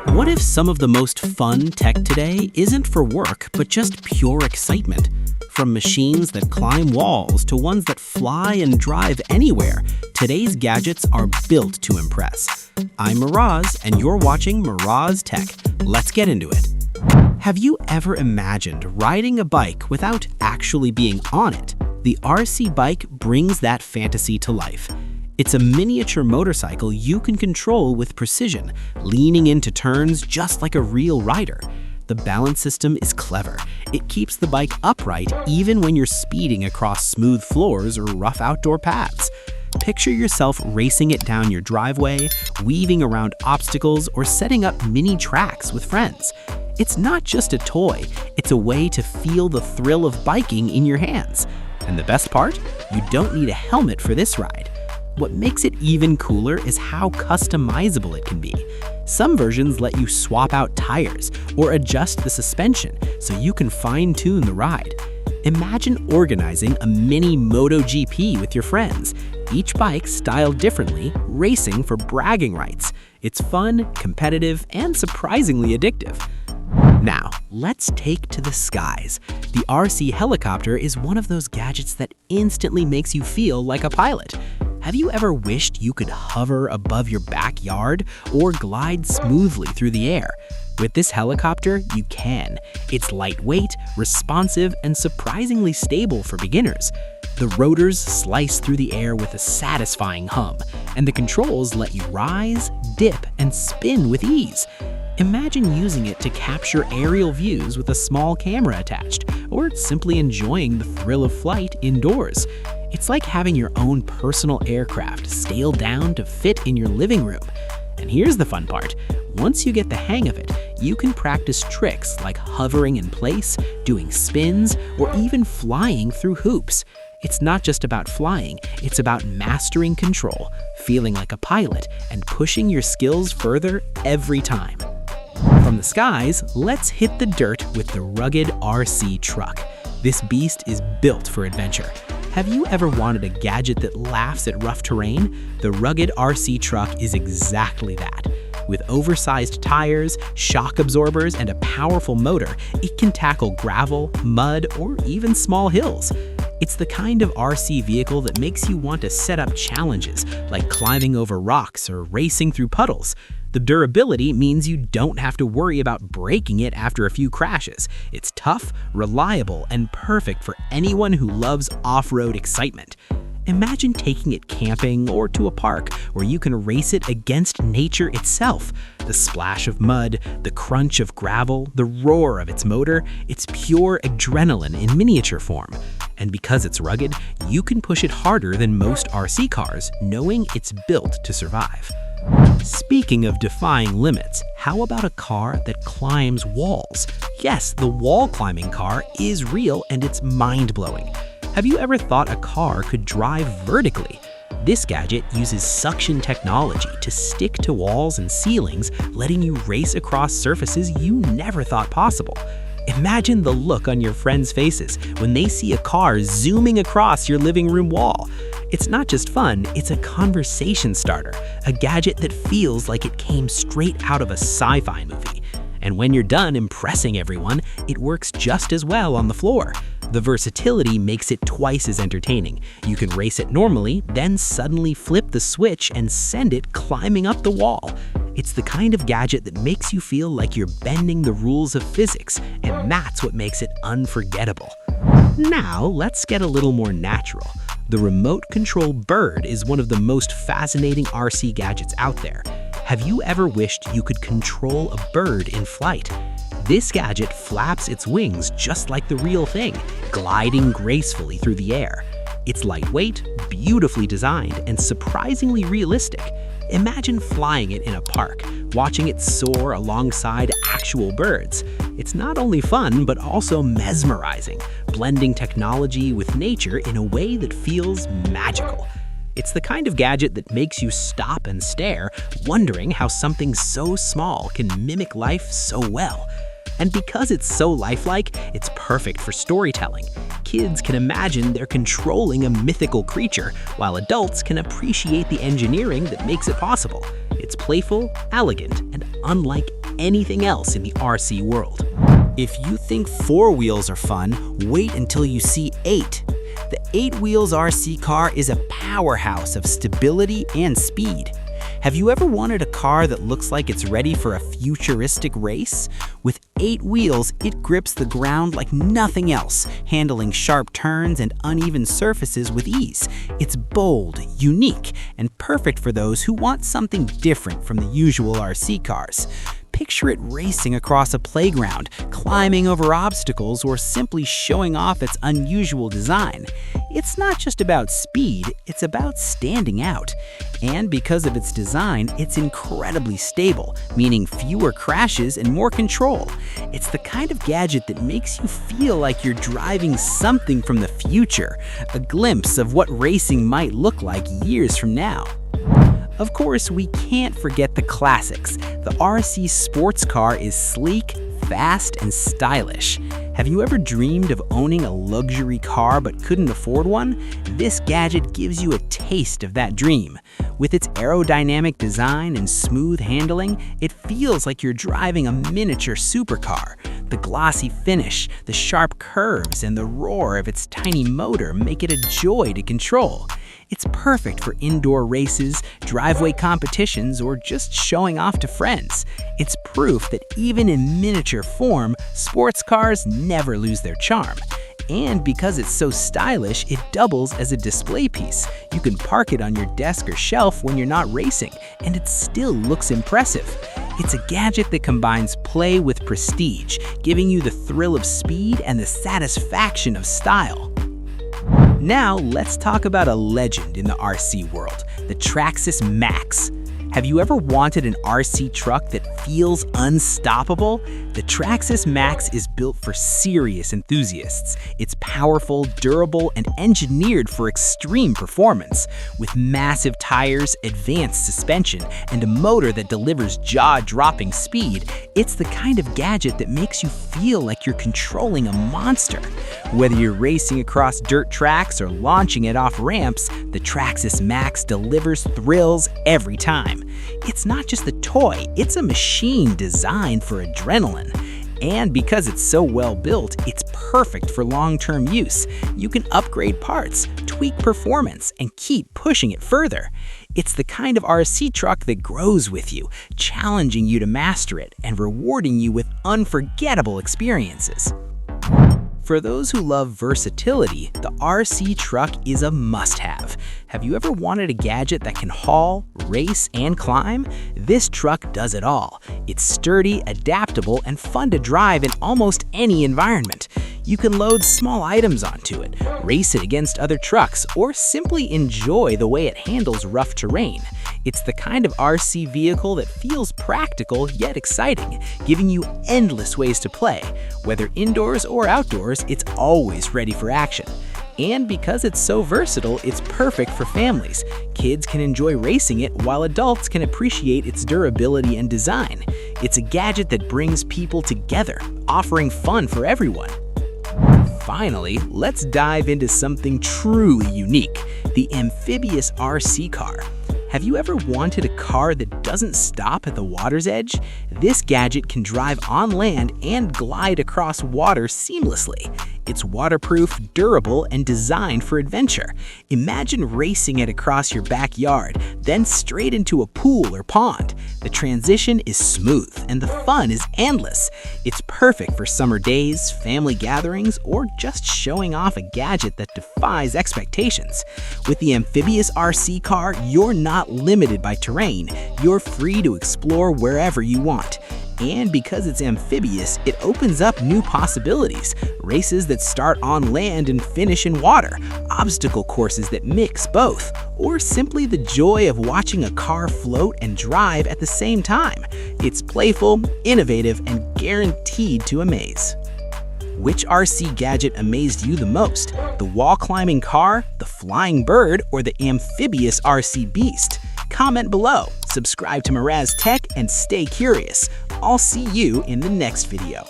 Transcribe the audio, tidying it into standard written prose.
What if some of the most fun tech today isn't for work, but just pure excitement? From machines that climb walls to ones that fly and drive anywhere, today's gadgets are built to impress. I'm Miraz, and you're watching Miraz Tech. Let's get into it. Have you ever imagined riding a bike without actually being on it? The RC bike brings that fantasy to life. It's a miniature motorcycle you can control with precision, leaning into turns just like a real rider. The balance system is clever. It keeps the bike upright even when you're speeding across smooth floors or rough outdoor paths. Picture yourself racing it down your driveway, weaving around obstacles, or setting up mini tracks with friends. It's not just a toy, it's a way to feel the thrill of biking in your hands. And the best part? You don't need a helmet for this ride. What makes it even cooler is how customizable it can be. Some versions let you swap out tires or adjust the suspension so you can fine-tune the ride. Imagine organizing a mini MotoGP with your friends, each bike styled differently, racing for bragging rights. It's fun, competitive, and surprisingly addictive. Now, let's take to the skies. The RC helicopter is one of those gadgets that instantly makes you feel like a pilot. Have you ever wished you could hover above your backyard or glide smoothly through the air? With this helicopter, you can. It's lightweight, responsive, and surprisingly stable for beginners. The rotors slice through the air with a satisfying hum, and the controls let you rise, dip, and spin with ease. Imagine using it to capture aerial views with a small camera attached, or simply enjoying the thrill of flight indoors. It's like having your own personal aircraft scaled down to fit in your living room. And here's the fun part. Once you get the hang of it, you can practice tricks like hovering in place, doing spins, or even flying through hoops. It's not just about flying, it's about mastering control, feeling like a pilot, and pushing your skills further every time. From the skies, let's hit the dirt with the rugged RC truck. This beast is built for adventure. Have you ever wanted a gadget that laughs at rough terrain? The rugged RC truck is exactly that. With oversized tires, shock absorbers, and a powerful motor, it can tackle gravel, mud, or even small hills. It's the kind of RC vehicle that makes you want to set up challenges, like climbing over rocks or racing through puddles. The durability means you don't have to worry about breaking it after a few crashes. It's tough, reliable, and perfect for anyone who loves off-road excitement. Imagine taking it camping or to a park where you can race it against nature itself. The splash of mud, the crunch of gravel, the roar of its motor, it's pure adrenaline in miniature form. And because it's rugged, you can push it harder than most RC cars, knowing it's built to survive. Speaking of defying limits, how about a car that climbs walls? Yes, the wall climbing car is real and it's mind-blowing. Have you ever thought a car could drive vertically? This gadget uses suction technology to stick to walls and ceilings, letting you race across surfaces you never thought possible. Imagine the look on your friends' faces when they see a car zooming across your living room wall. It's not just fun, it's a conversation starter, a gadget that feels like it came straight out of a sci-fi movie. And when you're done impressing everyone, it works just as well on the floor. The versatility makes it twice as entertaining. You can race it normally, then suddenly flip the switch and send it climbing up the wall. It's the kind of gadget that makes you feel like you're bending the rules of physics, and that's what makes it unforgettable. Now, let's get a little more natural. The remote control bird is one of the most fascinating RC gadgets out there. Have you ever wished you could control a bird in flight? This gadget flaps its wings just like the real thing, gliding gracefully through the air. It's lightweight, beautifully designed, and surprisingly realistic. Imagine flying it in a park, watching it soar alongside actual birds. It's not only fun, but also mesmerizing, blending technology with nature in a way that feels magical. It's the kind of gadget that makes you stop and stare, wondering how something so small can mimic life so well. And because it's so lifelike, it's perfect for storytelling. Kids can imagine they're controlling a mythical creature, while adults can appreciate the engineering that makes it possible. It's playful, elegant, and unlike anything else in the RC world. If you think 4 wheels are fun, wait until you see 8. The 8 Wheels RC Car is a powerhouse of stability and speed. Have you ever wanted a car that looks like it's ready for a futuristic race? With 8 wheels, it grips the ground like nothing else, handling sharp turns and uneven surfaces with ease. It's bold, unique, and perfect for those who want something different from the usual RC cars. Picture it racing across a playground, climbing over obstacles, or simply showing off its unusual design. It's not just about speed, it's about standing out. And because of its design, it's incredibly stable, meaning fewer crashes and more control. It's the kind of gadget that makes you feel like you're driving something from the future, a glimpse of what racing might look like years from now. Of course, we can't forget the classics. The RC sports car is sleek, fast, and stylish. Have you ever dreamed of owning a luxury car but couldn't afford one? This gadget gives you a taste of that dream. With its aerodynamic design and smooth handling, it feels like you're driving a miniature supercar. The glossy finish, the sharp curves, and the roar of its tiny motor make it a joy to control. It's perfect for indoor races, driveway competitions, or just showing off to friends. It's proof that even in miniature form, sports cars never lose their charm. And because it's so stylish, it doubles as a display piece. You can park it on your desk or shelf when you're not racing, and it still looks impressive. It's a gadget that combines play with prestige, giving you the thrill of speed and the satisfaction of style. Now, let's talk about a legend in the RC world, the Traxxas Maxx. Have you ever wanted an RC truck that feels unstoppable? The Traxxas Maxx is built for serious enthusiasts. It's powerful, durable, and engineered for extreme performance. With massive tires, advanced suspension, and a motor that delivers jaw-dropping speed, it's the kind of gadget that makes you feel like you're controlling a monster. Whether you're racing across dirt tracks or launching it off ramps, the Traxxas Maxx delivers thrills every time. It's not just a toy, it's a machine designed for adrenaline. And because it's so well built, it's perfect for long-term use. You can upgrade parts, tweak performance, and keep pushing it further. It's the kind of RC truck that grows with you, challenging you to master it and rewarding you with unforgettable experiences. For those who love versatility, the RC truck is a must-have. Have you ever wanted a gadget that can haul, race, and climb? This truck does it all. It's sturdy, adaptable, and fun to drive in almost any environment. You can load small items onto it, race it against other trucks, or simply enjoy the way it handles rough terrain. It's the kind of RC vehicle that feels practical yet exciting, giving you endless ways to play. Whether indoors or outdoors, it's always ready for action. And because it's so versatile, it's perfect for families. Kids can enjoy racing it while adults can appreciate its durability and design. It's a gadget that brings people together, offering fun for everyone. Finally, let's dive into something truly unique, the Amphibious RC Car. Have you ever wanted a car that doesn't stop at the water's edge? This gadget can drive on land and glide across water seamlessly. It's waterproof, durable, and designed for adventure. Imagine racing it across your backyard, then straight into a pool or pond. The transition is smooth, and the fun is endless. It's perfect for summer days, family gatherings, or just showing off a gadget that defies expectations. With the Amphibious RC Car, you're not limited by terrain. You're free to explore wherever you want. And because it's amphibious, it opens up new possibilities. Races that start on land and finish in water, obstacle courses that mix both, or simply the joy of watching a car float and drive at the same time. It's playful, innovative, and guaranteed to amaze. Which RC gadget amazed you the most? The wall-climbing car, the flying bird, or the amphibious RC beast? Comment below, subscribe to Miraz Tech, and stay curious. I'll see you in the next video.